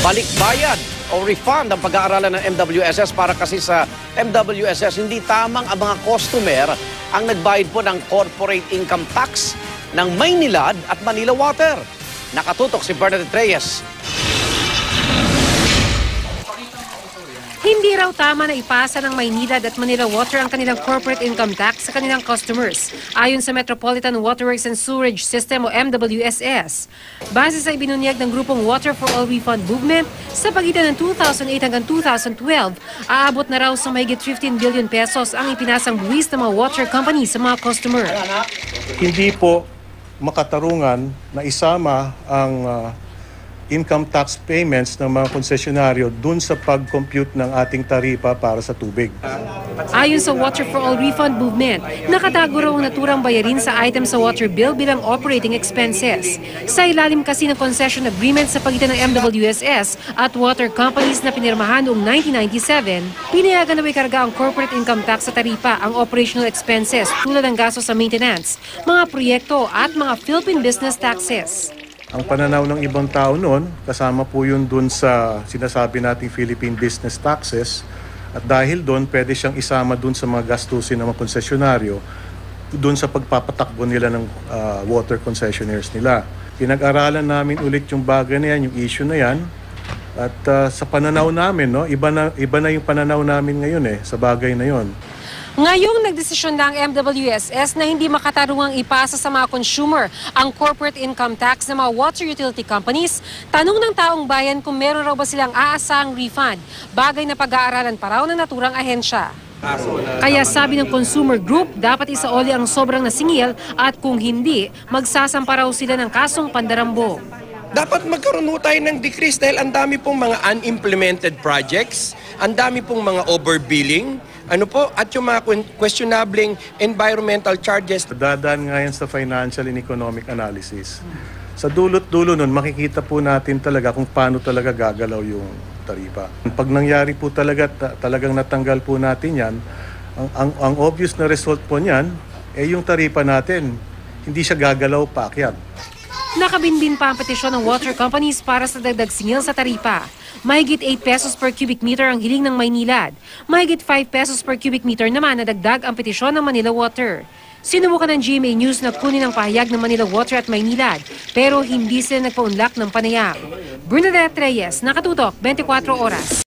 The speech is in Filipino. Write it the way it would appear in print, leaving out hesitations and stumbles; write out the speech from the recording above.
balik bayad o refund ang pag-aaralan ng MWSS para kasi sa MWSS hindi tamang ang mga customer ang nagbayad po ng corporate income tax ng Maynilad at Manila Water. Nakatutok si Bernadette Reyes. Hindi raw tama na ipasa ng Maynilad at Manila Water ang kanilang corporate income tax sa kanilang customers, ayon sa Metropolitan Waterworks and Sewerage System o MWSS. Base sa ibinunyag ng grupong Water for All Refund Movement, sa pagitan ng 2008 hanggang 2012, aabot na raw sa mahigit 15 billion pesos ang ipinasang buwis ng mga water company sa mga customer. Hindi po makatarungan na isama ang income tax payments ng mga konsesyonaryo dun sa pag-compute ng ating taripa para sa tubig. Ayon sa Water for All Refund Movement, nakatago raw ang naturang bayarin sa item sa water bill bilang operating expenses. Sa ilalim kasi ng concession agreement sa pagitan ng MWSS at water companies na pinirmahan noong 1997, pinayagan na may karga ang corporate income tax sa taripa ang operational expenses tulad ng gasto sa maintenance, mga proyekto at mga Philippine business taxes. Ang pananaw ng ibang tao noon, kasama po yun dun sa sinasabi nating Philippine business taxes, at dahil doon pwede siyang isama dun sa mga gastusin ng mga konsesyonaryo dun sa pagpapatakbo nila ng water concessionaires nila. Pinag-aralan namin ulit yung bagay na yan, yung issue na yan, at sa pananaw namin, no, iba na yung pananaw namin ngayon sa bagay na yon. Ngayong nagdesisyon na ang MWSS na hindi makatarungang ipasa sa mga consumer ang corporate income tax ng mga water utility companies, tanong ng taong bayan kung meron raw ba silang aasahang refund, bagay na pag-aaralan pa raw ng naturang ahensya. Kaya sabi ng consumer group, dapat isaoli ang sobrang nasingil at kung hindi, magsasampa raw sila ng kasong pandarambo. Dapat magkaroon tayo ng decrease dahil ang dami pong mga unimplemented projects, ang dami pong mga overbilling, at yung mga questionabling environmental charges. Dadaan nga yan sa financial and economic analysis. Sa dulot-dulo nun, makikita po natin talaga kung paano talaga gagalaw yung taripa. Pag nangyari po talagang natanggal po natin yan, ang obvious na result po niyan, yung taripa natin, hindi siya gagalaw paakyat. Nakabinbin pa ang petisyon ng water companies para sa dagdag singil sa taripa. Mahigit 8 pesos per cubic meter ang hiling ng Maynilad. Mahigit 5 pesos per cubic meter naman na dagdag ang petisyon ng Manila Water. Sinubukan ng GMA News na kunin ang pahayag ng Manila Water at Maynilad, pero hindi sila nagpaunlak ng panayam. Bernadette Reyes, Nakatutok, 24 Oras.